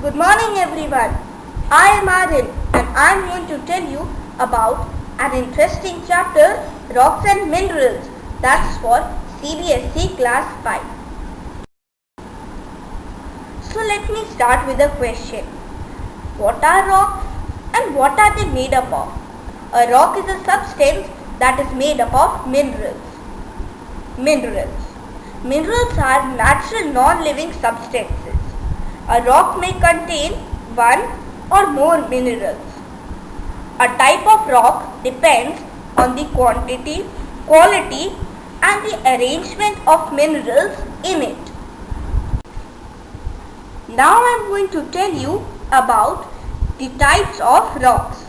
Good morning everyone. I am Aril and I am going to tell you about an interesting chapter, Rocks and Minerals, that's for CBSE Class 5. So let me start with a question. What are rocks and what are they made up of? A rock is a substance that is made up of minerals. Minerals are natural non-living substances. A rock may contain one or more minerals. A type of rock depends on the quantity, quality and the arrangement of minerals in it. Now I am going to tell you about the types of rocks.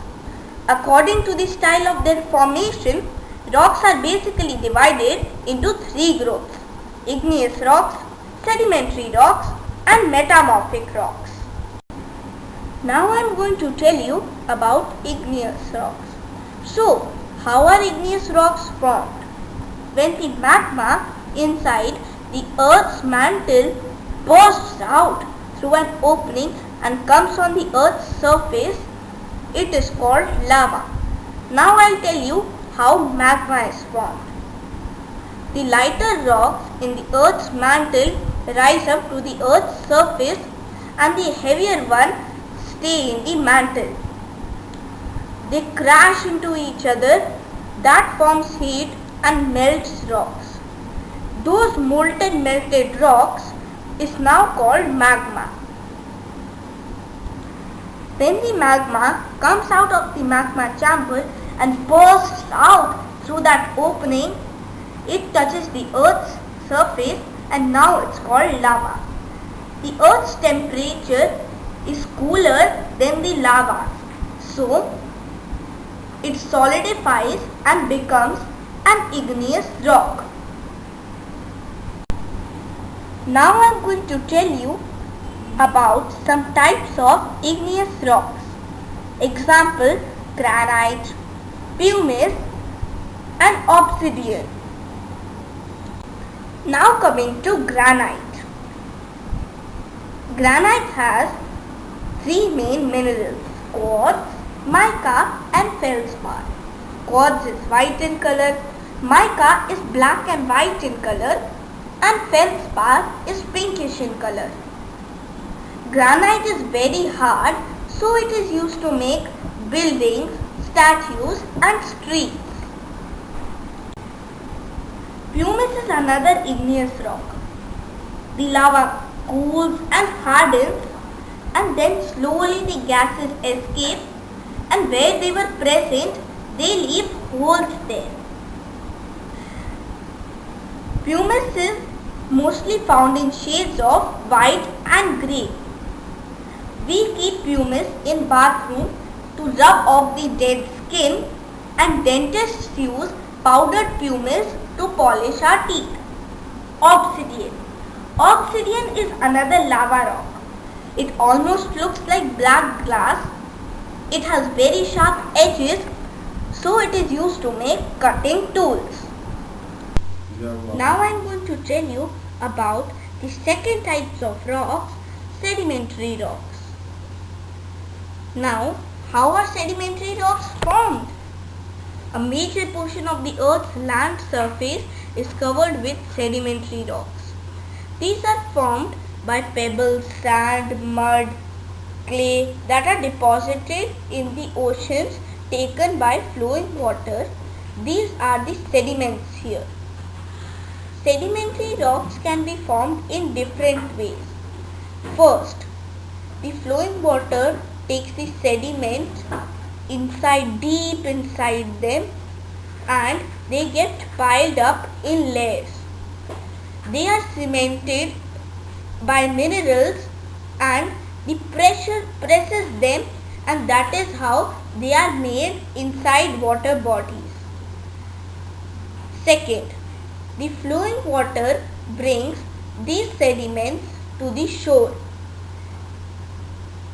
According to the style of their formation, rocks are basically divided into three groups: igneous rocks, sedimentary rocks and metamorphic rocks. Now I am going to tell you about igneous rocks. So, how are igneous rocks formed? When the magma inside the Earth's mantle bursts out through an opening and comes on the Earth's surface, it is called lava. Now I will tell you how magma is formed. The lighter rocks in the Earth's mantle rise up to the Earth's surface and the heavier ones stay in the mantle. They crash into each other, that forms heat and melts rocks. Those molten melted rocks is now called magma. When the magma comes out of the magma chamber and bursts out through that opening, it touches the Earth's surface and now it's called lava. The Earth's temperature is cooler than the lava, so it solidifies and becomes an igneous rock. Now I am going to tell you about some types of igneous rocks. Example: granite, pumice and obsidian. Now coming to granite. Granite has three main minerals: quartz, mica and feldspar. Quartz is white in color, mica is black and white in color and feldspar is pinkish in color. Granite is very hard, so it is used to make buildings, statues and streets. Pumice is another igneous rock. The lava cools and hardens and then slowly the gases escape, and where they were present, they leave holes there. Pumice is mostly found in shades of white and grey. We keep pumice in bathroom to rub off the dead skin, and dentists use powdered pumice to polish our teeth. Obsidian. Obsidian is another lava rock. It almost looks like black glass. It has very sharp edges, so it is used to make cutting tools. Now I am going to tell you about the second types of rocks, sedimentary rocks. Now, how are sedimentary rocks formed? A major portion of the Earth's land surface is covered with sedimentary rocks. These are formed by pebbles, sand, mud, clay that are deposited in the oceans taken by flowing water. These are the sediments here. Sedimentary rocks can be formed in different ways. First, the flowing water takes the sediment deep inside them, and they get piled up in layers. They are cemented by minerals and the pressure presses them, and that is how they are made inside water bodies. Second, the flowing water brings these sediments to the shore.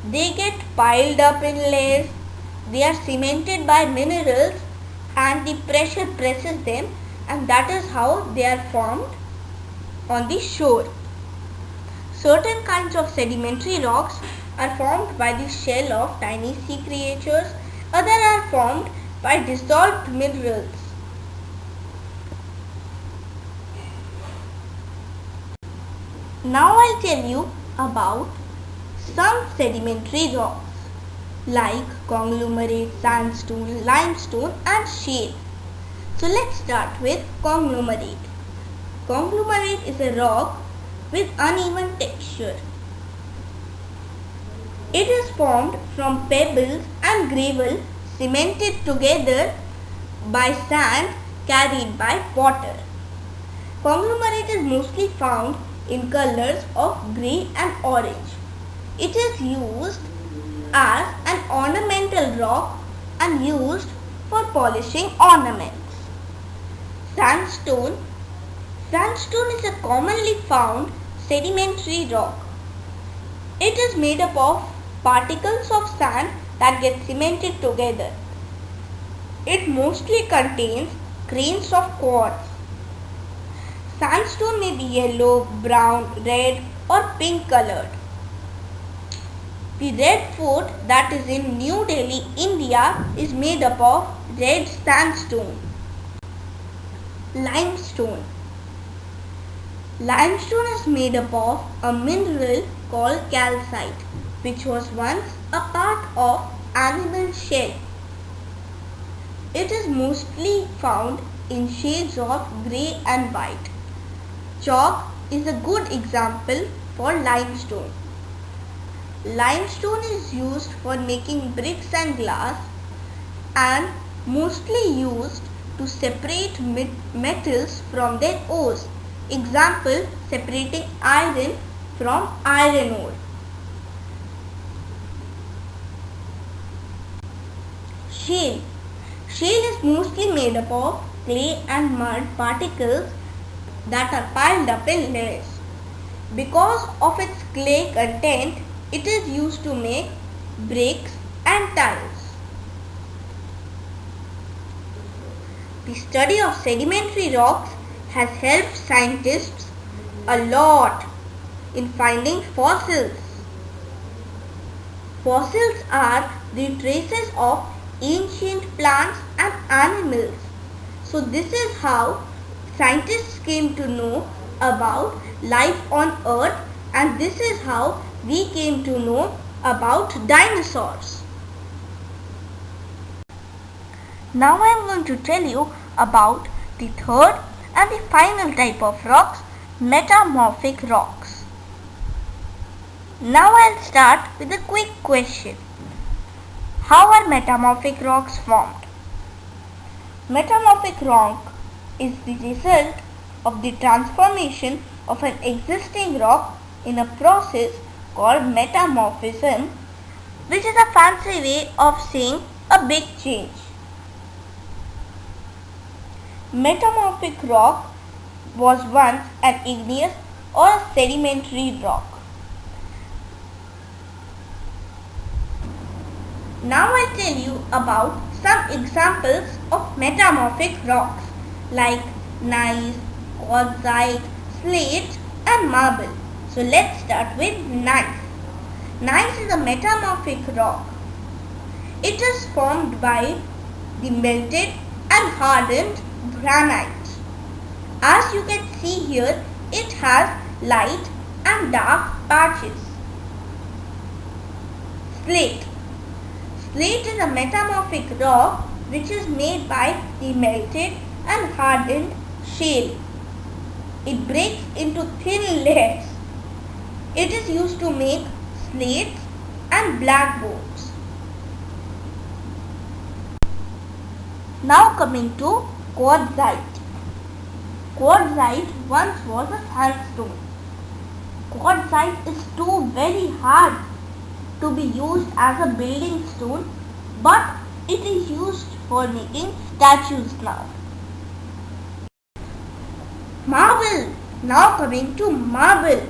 They get piled up in layers, they are cemented by minerals and the pressure presses them, and that is how they are formed on the shore. Certain kinds of sedimentary rocks are formed by the shell of tiny sea creatures. Others are formed by dissolved minerals. Now I'll tell you about some sedimentary rocks like conglomerate, sandstone, limestone and shale. So let's start with conglomerate. Conglomerate is a rock with uneven texture. It is formed from pebbles and gravel cemented together by sand carried by water. Conglomerate is mostly found in colors of grey and orange. It is used as an ornamental rock and used for polishing ornaments. Sandstone. Sandstone is a commonly found sedimentary rock. It is made up of particles of sand that get cemented together. It mostly contains grains of quartz. Sandstone may be yellow, brown, red or pink colored. The Red Fort that is in New Delhi, India is made up of red sandstone. Limestone. Limestone is made up of a mineral called calcite, which was once a part of animal shell. It is mostly found in shades of grey and white. Chalk is a good example for limestone. Limestone is used for making bricks and glass and mostly used to separate metals from their ores. Example, separating iron from iron ore. Shale. Shale is mostly made up of clay and mud particles that are piled up in layers. Because of its clay content, it is used to make bricks and tiles. The study of sedimentary rocks has helped scientists a lot in finding fossils. Fossils are the traces of ancient plants and animals. So this is how scientists came to know about life on Earth, and this is how we came to know about dinosaurs. Now I am going to tell you about the third and the final type of rocks, metamorphic rocks. Now I'll start with a quick question. How are metamorphic rocks formed? Metamorphic rock is the result of the transformation of an existing rock in a process called metamorphism, which is a fancy way of saying a big change. Metamorphic rock was once an igneous or a sedimentary rock. Now I'll tell you about some examples of metamorphic rocks like gneiss, quartzite, slate and marble. So let's start with gneiss. Gneiss is a metamorphic rock. It is formed by the melted and hardened granite. As you can see here, it has light and dark patches. Slate. Slate is a metamorphic rock which is made by the melted and hardened shale. It breaks into thin layers. It is used to make slates and blackboards. Now coming to quartzite. Quartzite once was a sandstone. Quartzite is too very hard to be used as a building stone, but it is used for making statues now. Marble. Now coming to marble.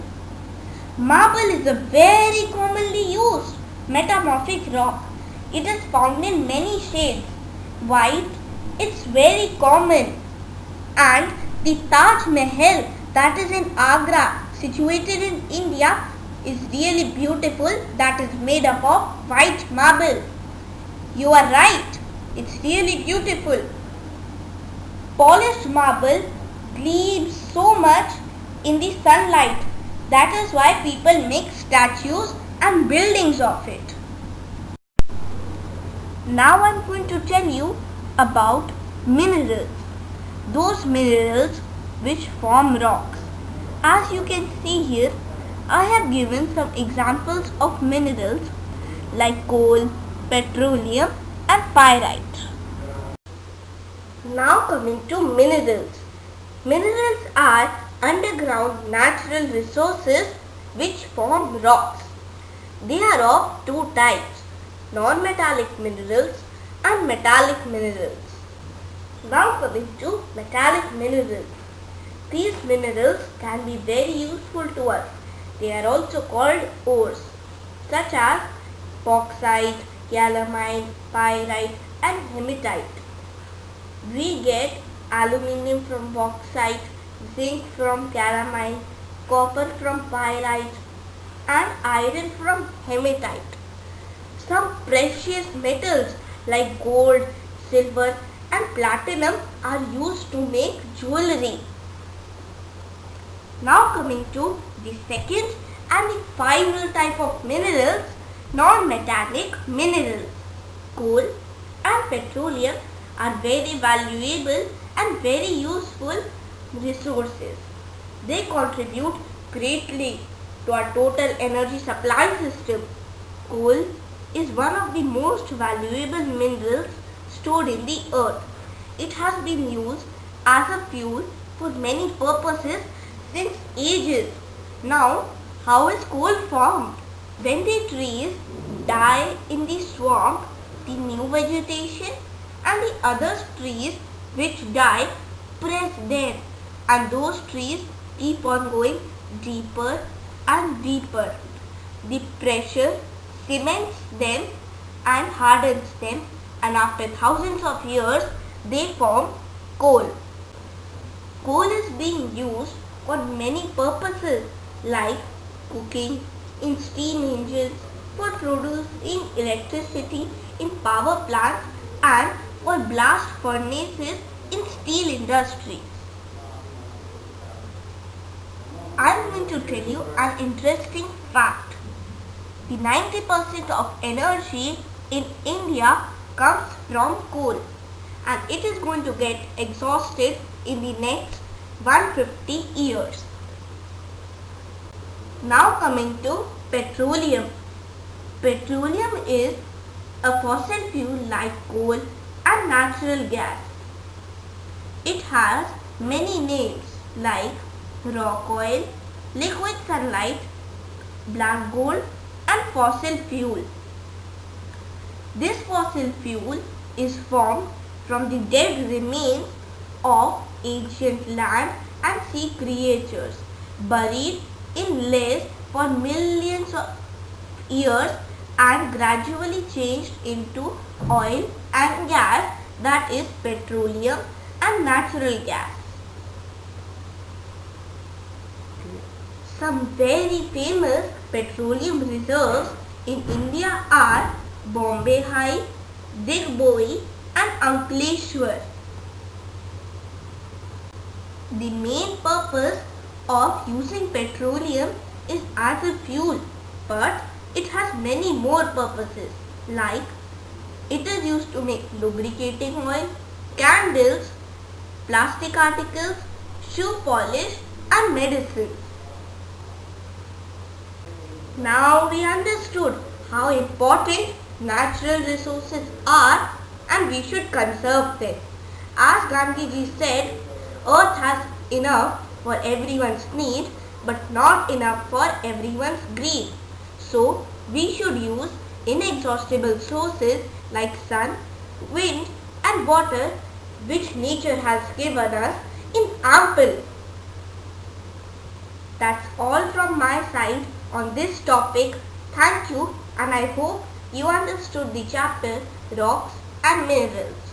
Marble is a very commonly used metamorphic rock. It is found in many shades. White, it's very common. And the Taj Mahal that is in Agra, situated in India, is really beautiful that is made up of white marble. You are right. It's really beautiful. Polished marble gleams so much in the sunlight. That is why people make statues and buildings of it. Now I am going to tell you about minerals. Those minerals which form rocks. As you can see here, I have given some examples of minerals like coal, petroleum and pyrite. Now coming to minerals. Minerals are underground natural resources which form rocks. They are of two types, non-metallic minerals and metallic minerals. Now coming to metallic minerals. These minerals can be very useful to us. They are also called ores, such as bauxite, calamine, pyrite and hematite. We get aluminium from bauxite, zinc from calamine, copper from pyrite and iron from hematite. Some precious metals like gold, silver and platinum are used to make jewelry. Now coming to the second and the final type of minerals, non-metallic minerals. Coal and petroleum are very valuable and very useful resources. They contribute greatly to our total energy supply system. Coal is one of the most valuable minerals stored in the earth. It has been used as a fuel for many purposes since ages. Now, how is coal formed? When the trees die in the swamp, the new vegetation and the other trees which die press there, and those trees keep on going deeper and deeper. The pressure cements them and hardens them, and after thousands of years they form coal. Coal is being used for many purposes like cooking, in steam engines, for producing electricity in power plants and for blast furnaces in steel industry. I am going to tell you an interesting fact. The 90% of energy in India comes from coal, and it is going to get exhausted in the next 150 years. Now coming to petroleum. Petroleum is a fossil fuel like coal and natural gas. It has many names like rock oil, liquid sunlight, black gold and fossil fuel. This fossil fuel is formed from the dead remains of ancient land and sea creatures buried in layers for millions of years and gradually changed into oil and gas, that is petroleum and natural gas. Some very famous petroleum reserves in India are Bombay High, Digboi and Ankleshwar. The main purpose of using petroleum is as a fuel, but it has many more purposes like it is used to make lubricating oil, candles, plastic articles, shoe polish and medicines. Now we understood how important natural resources are and we should conserve them. As Gandhiji said, earth has enough for everyone's need but not enough for everyone's greed. So we should use inexhaustible sources like sun, wind and water which nature has given us in ample. That's all from my side on this topic. Thank you and I hope you understood the chapter Rocks and Minerals.